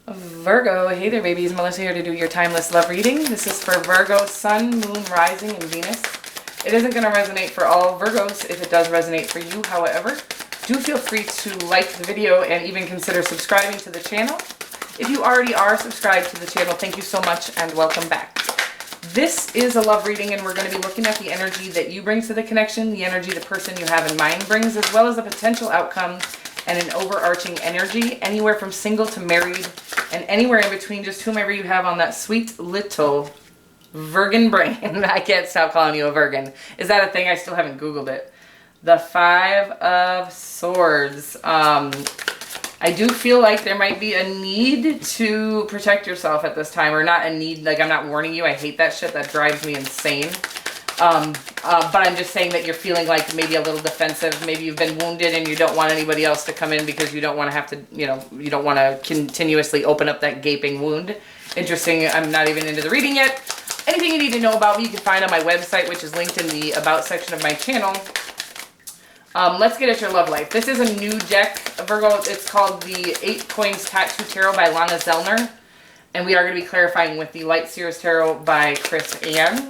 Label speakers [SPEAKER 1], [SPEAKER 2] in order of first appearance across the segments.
[SPEAKER 1] Virgo, hey there babies, Melissa here to do your timeless love reading. This is for Virgo, Sun, Moon, Rising, and Venus. It isn't going to resonate for all Virgos. If it does resonate for you, however, do feel free to like the video and even consider subscribing to the channel. If you already are subscribed to the channel, thank you so much and welcome back. This is a love reading and we're going to be looking at the energy that you bring to the connection, the energy the person you have in mind brings, as well as a potential outcome and an overarching energy, anywhere from single to married, and anywhere in between, just whomever you have on that sweet little Virgin brain. I can't stop calling you a Virgin. Is that a thing? I still haven't Googled it. The Five of Swords. I do feel like there might be a need to protect yourself at this time, or not a need, like I'm not warning you. I hate that shit. That drives me insane. But I'm just saying that you're feeling like maybe a little defensive. Maybe you've been wounded and you don't want anybody else to come in because you don't want to have to, you know, you don't want to continuously open up that gaping wound. Interesting. I'm not even into the reading yet. Anything you need to know about me, you can find on my website, which is linked in the About section of my channel. Let's get at your love life. This is a new deck, Virgo. It's called the 8 Coins Tattoo Tarot by Lana Zellner. And we are going to be clarifying with the Light Seers Tarot by Chris Ann.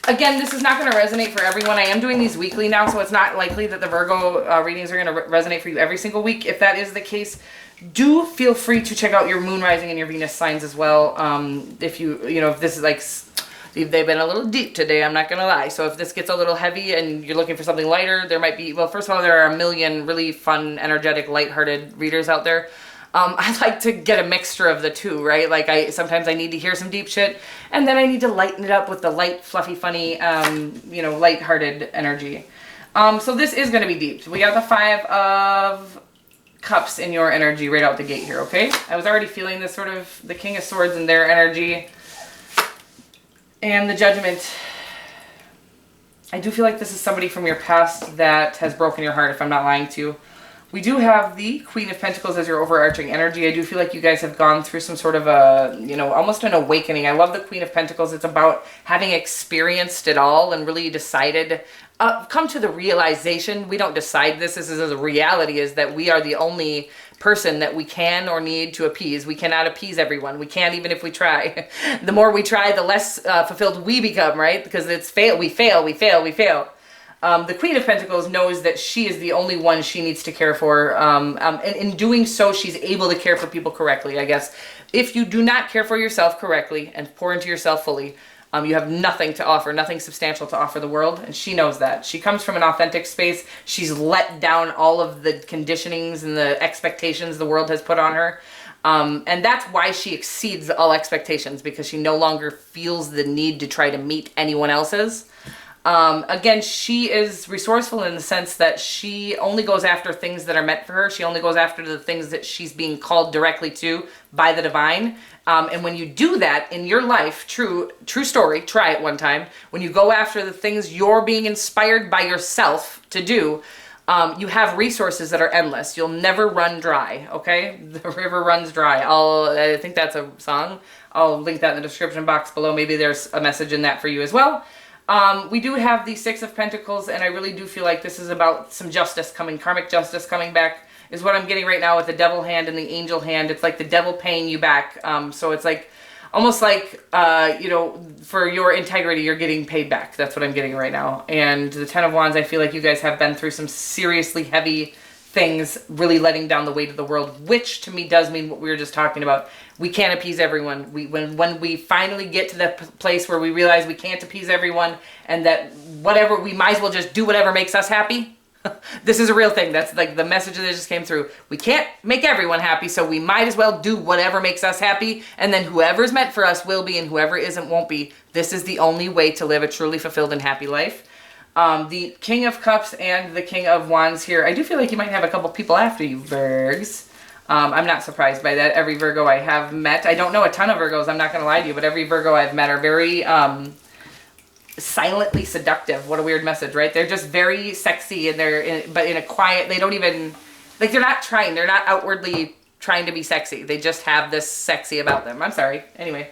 [SPEAKER 1] Again, this is not going to resonate for everyone. I am doing these weekly now, so it's not likely that the Virgo readings are going to resonate for you every single week. If that is the case, do feel free to check out your Moon, Rising, and your Venus signs as well. If if this is like, they've been a little deep today, I'm not going to lie. So if this gets a little heavy and you're looking for something lighter, there might be, well, first of all, there are a million really fun, energetic, lighthearted readers out there. I like to get a mixture of the two, right? Like sometimes I need to hear some deep shit, and then I need to lighten it up with the light, fluffy, funny, lighthearted energy. So this is going to be deep. We got the Five of Cups in your energy right out the gate here, okay? I was already feeling this sort of, the King of Swords in their energy. And the Judgment. I do feel like this is somebody from your past that has broken your heart, if I'm not lying to you. We do have the Queen of Pentacles as your overarching energy. I do feel like you guys have gone through some sort of a, almost an awakening. I love the Queen of Pentacles. It's about having experienced it all and really decided, come to the realization. We don't decide this. This is the reality, is that we are the only person that we can or need to appease. We cannot appease everyone. We can't, even if we try. The more we try, the less fulfilled we become, right? Because it's we fail. The Queen of Pentacles knows that she is the only one she needs to care for. And in doing so, she's able to care for people correctly, I guess. If you do not care for yourself correctly and pour into yourself fully, you have nothing to offer, nothing substantial to offer the world, and she knows that. She comes from an authentic space. She's let down all of the conditionings and the expectations the world has put on her. And that's why she exceeds all expectations, because she no longer feels the need to try to meet anyone else's. Again, she is resourceful in the sense that she only goes after things that are meant for her. She only goes after the things that she's being called directly to by the divine. And when you do that in your life, true story, try it one time. When you go after the things you're being inspired by yourself to do, you have resources that are endless. You'll never run dry, okay? The river runs dry. I think that's a song. I'll link that in the description box below. Maybe there's a message in that for you as well. We do have the Six of Pentacles, and I really do feel like this is about some justice coming, karmic justice coming back, is what I'm getting right now with the Devil hand and the Angel hand. It's like the devil paying you back. So it's like, almost like, for your integrity, you're getting paid back. That's what I'm getting right now. And the Ten of Wands, I feel like you guys have been through some seriously heavy things, really letting down the weight of the world, which to me does mean what we were just talking about. We can't appease everyone. When we finally get to that place where we realize we can't appease everyone, and that whatever, we might as well just do whatever makes us happy. This is a real thing. That's like the message that just came through. We can't make everyone happy, so we might as well do whatever makes us happy, and then whoever's meant for us will be, and whoever isn't won't be. This is the only way to live a truly fulfilled and happy life. The King of Cups and the King of Wands here. I do feel like you might have a couple people after you, Virgs. I'm not surprised by that. Every Virgo I have met, I don't know a ton of Virgos, I'm not going to lie to you, but every Virgo I've met are very silently seductive. What a weird message, right? They're just very sexy, and but in a quiet, they don't even, like, they're not trying, they're not outwardly trying to be sexy. They just have this sexy about them. I'm sorry. Anyway.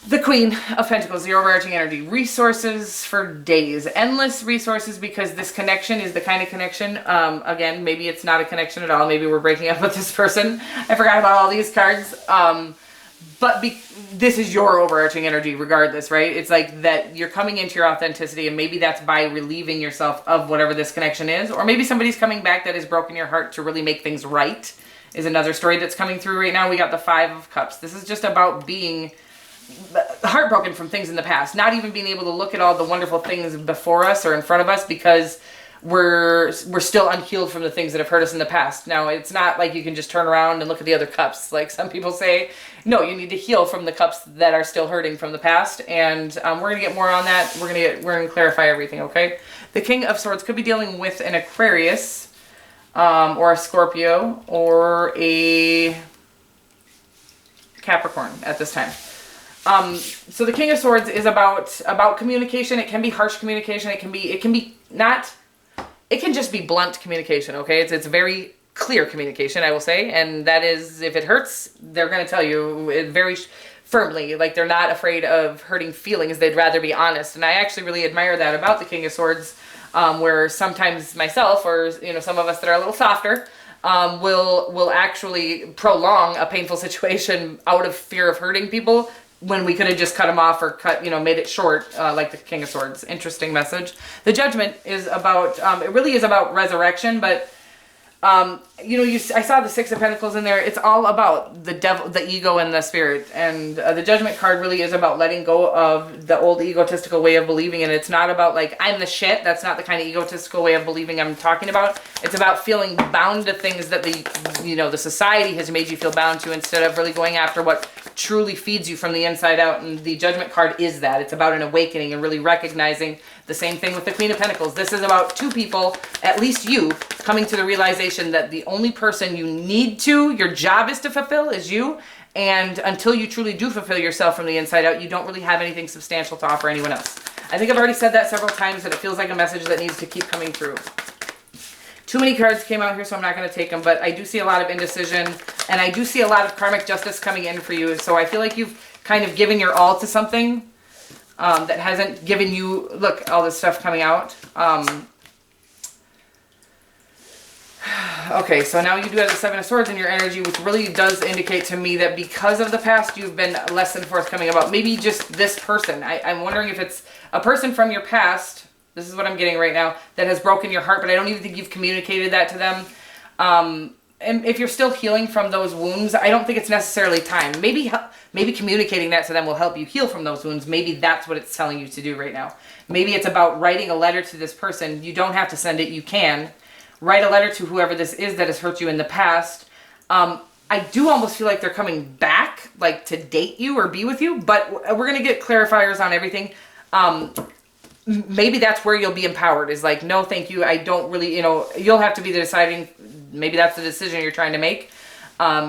[SPEAKER 1] The Queen of Pentacles, the overarching energy. Resources for days. Endless resources, because this connection is the kind of connection, again, maybe it's not a connection at all. Maybe we're breaking up with this person. I forgot about all these cards. But this is your overarching energy regardless, right? It's like that you're coming into your authenticity, and maybe that's by relieving yourself of whatever this connection is. Or maybe somebody's coming back that has broken your heart to really make things right, is another story that's coming through right now. We got the Five of Cups. This is just about being heartbroken from things in the past, not even being able to look at all the wonderful things before us or in front of us because we're still unhealed from the things that have hurt us in the past. Now, it's not like you can just turn around and look at the other cups like some people say. No, you need to heal from the cups that are still hurting from the past, and we're gonna get more on that. We're gonna clarify everything. Okay, the King of Swords could be dealing with an Aquarius, or a Scorpio, or a Capricorn at this time. So the King of Swords is about communication. It can be harsh communication. It can just be blunt communication. Okay, it's very clear communication, I will say, and that is, if it hurts, they're going to tell you it very firmly. Like, they're not afraid of hurting feelings. They'd rather be honest, and I actually really admire that about the King of Swords, where sometimes myself, or some of us that are a little softer, will actually prolong a painful situation out of fear of hurting people, when we could have just cut them off or made it short, like the King of Swords. Interesting message. The Judgment is about, it really is about resurrection, but, I saw the Six of Pentacles in there. It's all about the devil, the ego, and the spirit. And the Judgment card really is about letting go of the old egotistical way of believing. And it's not about, like, I'm the shit. That's not the kind of egotistical way of believing I'm talking about. It's about feeling bound to things that the society has made you feel bound to, instead of really going after what truly feeds you from the inside out. And the Judgment card is that. It's about an awakening and really recognizing. The same thing with the Queen of Pentacles. This is about two people, at least you, coming to the realization that the only person your job is to fulfill is you. And until you truly do fulfill yourself from the inside out, you don't really have anything substantial to offer anyone else. I think I've already said that several times, and it feels like a message that needs to keep coming through. Too many cards came out here, so I'm not going to take them, but I do see a lot of indecision, and I do see a lot of karmic justice coming in for you. So I feel like you've kind of given your all to something that hasn't given you, look, all this stuff coming out. Okay, so now you do have the Seven of Swords in your energy, which really does indicate to me that because of the past, you've been less than forthcoming about maybe just this person. I'm wondering if it's a person from your past, this is what I'm getting right now, that has broken your heart, but I don't even think you've communicated that to them. And if you're still healing from those wounds, I don't think it's necessarily time. Maybe communicating that to them will help you heal from those wounds. Maybe that's what it's telling you to do right now. Maybe it's about writing a letter to this person. You don't have to send it. You can write a letter to whoever this is that has hurt you in the past. I do almost feel like they're coming back, like to date you or be with you, but we're going to get clarifiers on everything. Maybe that's where you'll be empowered, is like, no, thank you. I don't really, you'll have to be the deciding, maybe that's the decision you're trying to make,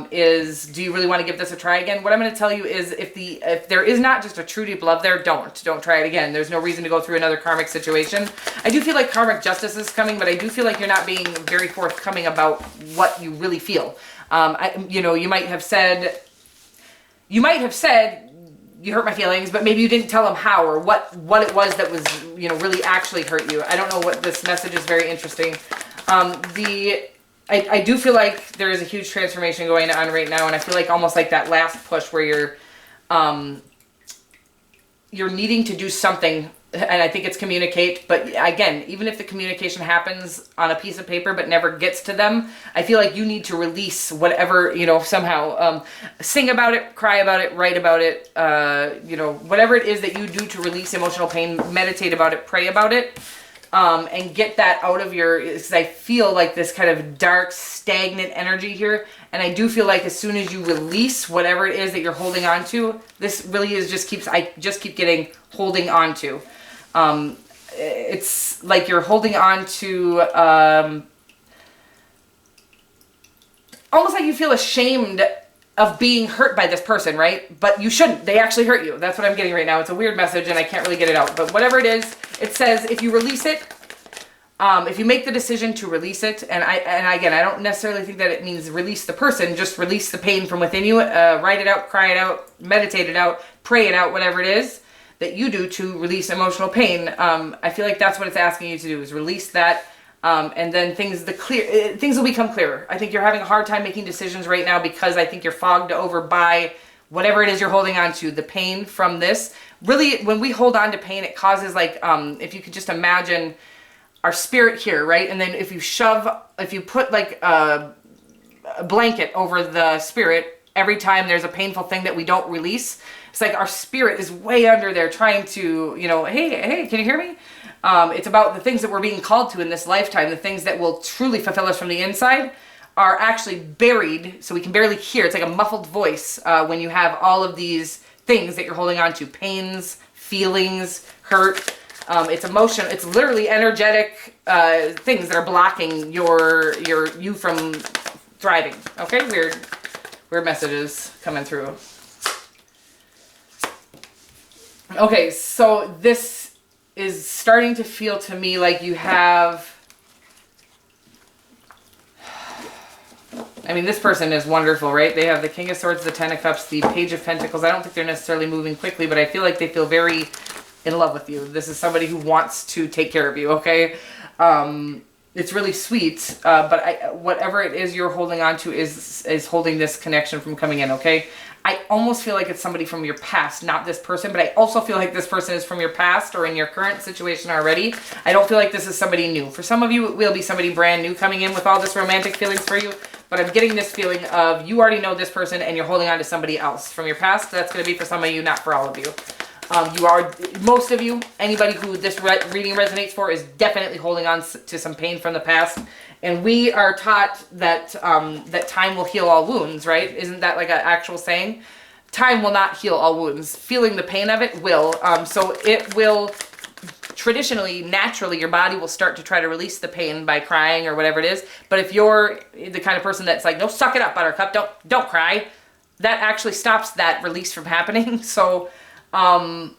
[SPEAKER 1] is, do you really want to give this a try again? What I'm going to tell you is, if there is not just a true deep love there, don't try it again. There's no reason to go through another karmic situation. I do feel like karmic justice is coming, but I do feel like you're not being very forthcoming about what you really feel. You might have said, you hurt my feelings, but maybe you didn't tell them how, or what it was that was, really actually hurt you. I don't know what this message is. Very interesting. I do feel like there is a huge transformation going on right now, and I feel like almost like that last push where you're needing to do something, and I think it's communicate. But again, even if the communication happens on a piece of paper but never gets to them, I feel like you need to release whatever, somehow sing about it, cry about it, write about it, whatever it is that you do to release emotional pain, meditate about it, pray about it. And get that out of because I feel like this kind of dark, stagnant energy here. And I do feel like as soon as you release whatever it is that you're holding on to, this really is I just keep getting holding on to. It's like you're holding on to, almost like you feel ashamed of being hurt by this person, right? But you shouldn't. They actually hurt you. That's what I'm getting right now. It's a weird message and I can't really get it out. But whatever it is, it says if you release it, If you make the decision to release it, and again, I don't necessarily think that it means release the person, just release the pain from within you, write it out, cry it out, meditate it out, pray it out, whatever it is that you do to release emotional pain. I feel like that's what it's asking you to do, is release that, and then things will become clearer. I think you're having a hard time making decisions right now because I think you're fogged over by whatever it is you're holding on to, the pain from this. Really, when we hold on to pain, it causes like, if you could just imagine our spirit here, right? And then if you put like a blanket over the spirit, every time there's a painful thing that we don't release, it's like our spirit is way under there trying to, hey, can you hear me? It's about the things that we're being called to in this lifetime, the things that will truly fulfill us from the inside are actually buried, so we can barely hear. It's like a muffled voice when you have all of these things that you're holding on to, pains, feelings, hurt. It's emotion. It's literally energetic things that are blocking you from thriving. Okay, weird messages coming through. Okay, so this is starting to feel to me like you have. I mean, this person is wonderful, right? They have the King of Swords, the Ten of Cups, the Page of Pentacles. I don't think they're necessarily moving quickly, but I feel like they feel very in love with you. This is somebody who wants to take care of you, okay? It's really sweet, but whatever it is you're holding on to is holding this connection from coming in, okay? I almost feel like it's somebody from your past, not this person, but I also feel like this person is from your past or in your current situation already. I don't feel like this is somebody new. For some of you, it will be somebody brand new coming in with all this romantic feelings for you, but I'm getting this feeling of you already know this person and you're holding on to somebody else from your past. That's going to be for some of you, not for all of you. Most of you, anybody who this reading resonates for is definitely holding on to some pain from the past. And we are taught that that time will heal all wounds, right? Isn't that like an actual saying? Time will not heal all wounds. Feeling the pain of it will. So it will traditionally, naturally, your body will start to try to release the pain by crying or whatever it is. But if you're the kind of person that's like, no, suck it up, buttercup, don't cry, that actually stops that release from happening. So I'm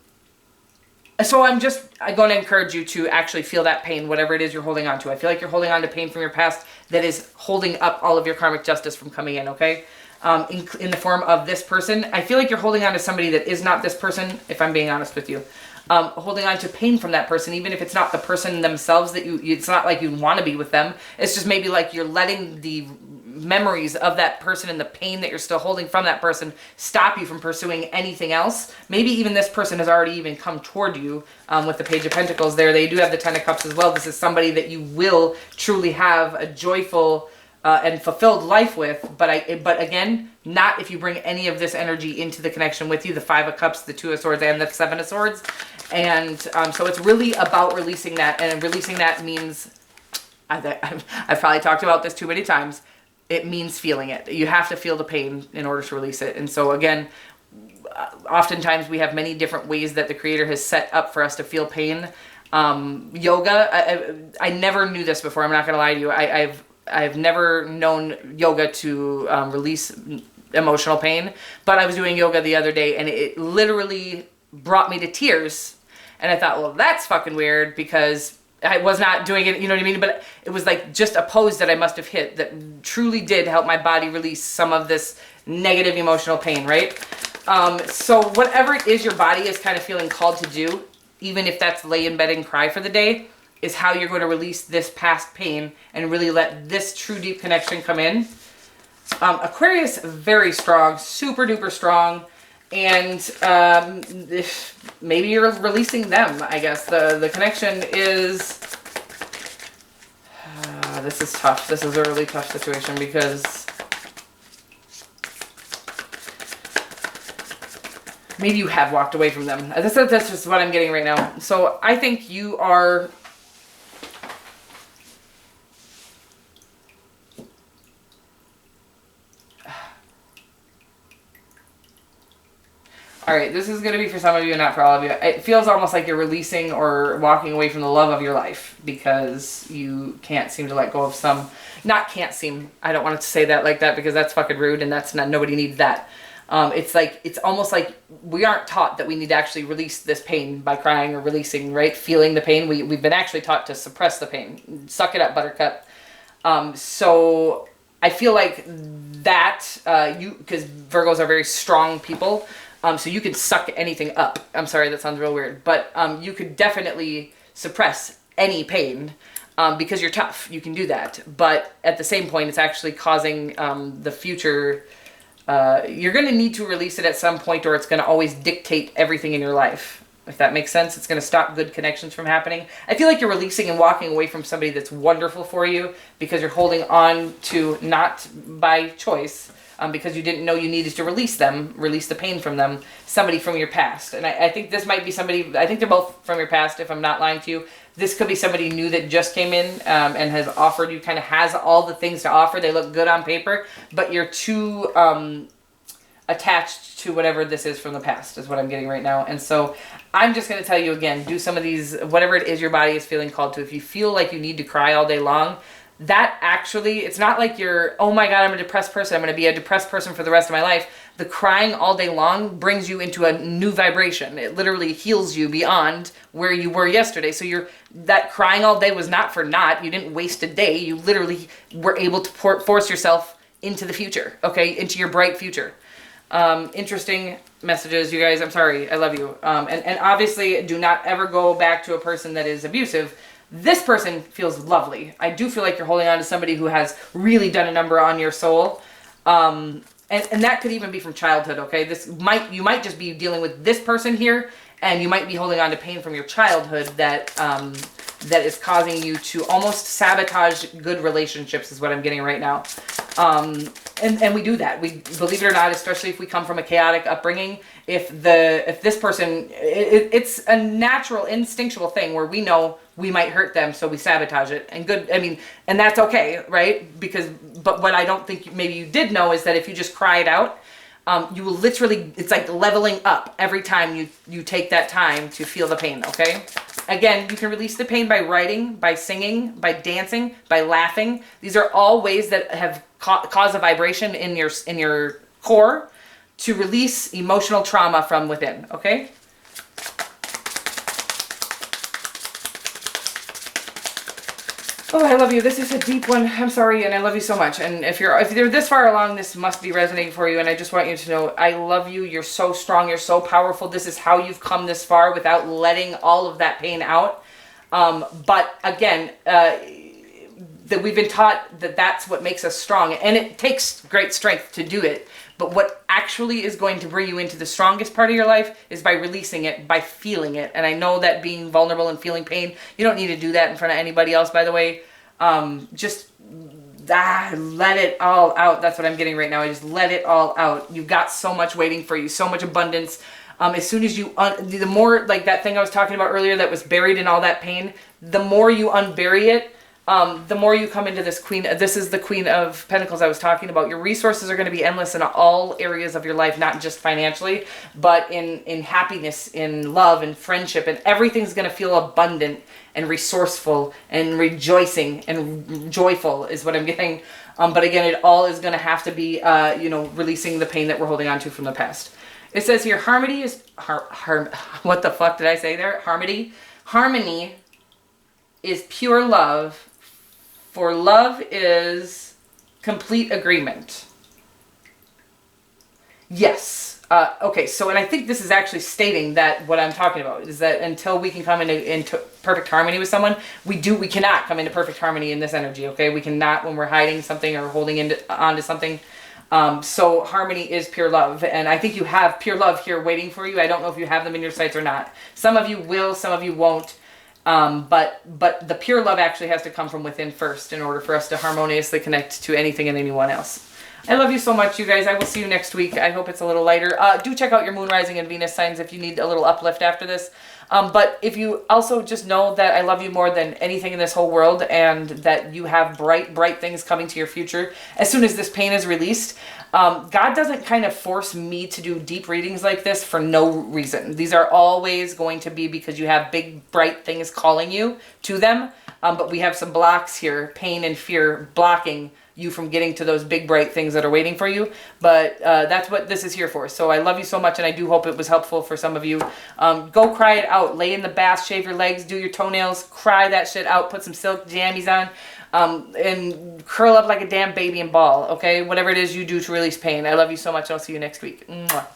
[SPEAKER 1] going to encourage you to actually feel that pain, whatever it is you're holding on to. I feel like you're holding on to pain from your past that is holding up all of your karmic justice from coming in, okay? In the form of this person. I feel like you're holding on to somebody that is not this person, if I'm being honest with you. Holding on to pain from that person, even if it's not the person themselves that it's not like you want to be with them. It's just maybe like you're letting the memories of that person and the pain that you're still holding from that person stop you from pursuing anything else. Maybe even this person has already even come toward you with the Page of Pentacles there. They do have the Ten of Cups as well. This is somebody that you will truly have a joyful and fulfilled life with, but again, not if you bring any of this energy into the connection with you, the Five of Cups, the Two of Swords, and the Seven of Swords. And so it's really about releasing that, and releasing that means, I've probably talked about this too many times, it means feeling it. You have to feel the pain in order to release it. And so again, oftentimes we have many different ways that the Creator has set up for us to feel pain. Yoga, I never knew this before, I'm not going to lie to you. I've never known yoga to release emotional pain, but I was doing yoga the other day and it literally brought me to tears. And I thought, well, that's fucking weird because I was not doing it, you know what I mean? But it was like just a pose that I must have hit that truly did help my body release some of this negative emotional pain, right? So whatever it is your body is kind of feeling called to do, even if that's lay in bed and cry for the day, is how you're going to release this past pain and really let this true deep connection come in. Aquarius, very strong, super duper strong. And maybe you're releasing them, I guess. The connection is... this is tough. This is a really tough situation because... maybe you have walked away from them. That's just what I'm getting right now. So I think you are... All right, this is going to be for some of you and not for all of you. It feels almost like you're releasing or walking away from the love of your life because you can't seem to let go of some... Not can't seem. I don't want to say that like that because that's fucking rude and that's not... Nobody needs that. It's like, it's almost like we aren't taught that we need to actually release this pain by crying or releasing, right? Feeling the pain. We've been actually taught to suppress the pain. Suck it up, buttercup. So I feel like that, because Virgos are very strong people, so you can suck anything up. I'm sorry, that sounds real weird, but you could definitely suppress any pain because you're tough. You can do that. But at the same point, it's actually causing the future. You're going to need to release it at some point, or it's going to always dictate everything in your life. If that makes sense, it's going to stop good connections from happening. I feel like you're releasing and walking away from somebody that's wonderful for you because you're holding on to, not by choice, because you didn't know you needed to release them, release the pain from them, somebody from your past. And I think this might be somebody, I think they're both from your past, if I'm not lying to you. This could be somebody new that just came in and has offered you, kind of has all the things to offer. They look good on paper, but you're too attached to whatever this is from the past, is what I'm getting right now. And so I'm just going to tell you again, do some of these, whatever it is your body is feeling called to. If you feel like you need to cry all day long, that actually, it's not like you're, oh my God, I'm a depressed person, I'm going to be a depressed person for the rest of my life. The crying all day long brings you into a new vibration. It literally heals you beyond where you were yesterday. So that crying all day was not for naught. You didn't waste a day. You literally were able to force yourself into the future, okay, into your bright future. Interesting messages, you guys. I'm sorry. I love you. And obviously, do not ever go back to a person that is abusive. This person feels lovely. I do feel like you're holding on to somebody who has really done a number on your soul. And that could even be from childhood, okay? You might just be dealing with this person here, and you might be holding on to pain from your childhood that is causing you to almost sabotage good relationships, is what I'm getting right now. And we do that. We, believe it or not, especially if we come from a chaotic upbringing, if this person, it's a natural instinctual thing where we know we might hurt them, so we sabotage it. And that's okay, right? But what I don't think maybe you did know is that if you just cry it out, you will literally, it's like leveling up every time you take that time to feel the pain, okay? Again, you can release the pain by writing, by singing, by dancing, by laughing. These are all ways that have cause a vibration in your core to release emotional trauma from within, okay? Oh, I love you. This is a deep one. I'm sorry, and I love you so much. And if you're this far along, this must be resonating for you. And I just want you to know, I love you. You're so strong. You're so powerful. This is how you've come this far without letting all of that pain out. But again, that we've been taught that that's what makes us strong, and it takes great strength to do it. But what actually is going to bring you into the strongest part of your life is by releasing it, by feeling it. And I know that being vulnerable and feeling pain, you don't need to do that in front of anybody else, by the way. Just let it all out. That's what I'm getting right now. I just let it all out. You've got so much waiting for you, so much abundance. As soon as the more, like that thing I was talking about earlier that was buried in all that pain, the more you unbury it, the more you come into this queen. This is the Queen of Pentacles I was talking about. Your resources are going to be endless in all areas of your life, not just financially, but in happiness, in love, and friendship, and everything's going to feel abundant and resourceful and rejoicing and joyful is what I'm getting. But again, it all is going to have to be, releasing the pain that we're holding on to from the past. It says here, harmony is, what the fuck did I say there? Harmony. Harmony is pure love. For love is complete agreement. Yes. Okay, so, and I think this is actually stating that what I'm talking about is that until we can come into perfect harmony with someone, we cannot come into perfect harmony in this energy, okay? We cannot when we're hiding something or holding onto something. So harmony is pure love, and I think you have pure love here waiting for you. I don't know if you have them in your sights or not. Some of you will, some of you won't. But the pure love actually has to come from within first in order for us to harmoniously connect to anything and anyone else. I love you so much, you guys. I will see you next week. I hope it's a little lighter. Do check out your moon, rising, and Venus signs if you need a little uplift after this. But if you also just know that I love you more than anything in this whole world, and that you have bright, bright things coming to your future as soon as this pain is released. God doesn't kind of force me to do deep readings like this for no reason. These are always going to be because you have big, bright things calling you to them. But we have some blocks here, pain and fear blocking you from getting to those big bright things that are waiting for you. But that's what this is here for. So I love you so much, and I do hope it was helpful for some of you. Go cry it out. Lay in the bath, shave your legs, do your toenails, cry that shit out, put some silk jammies on, and curl up like a damn baby and ball, okay? Whatever it is you do to release pain. I love you so much. I'll see you next week. Mwah.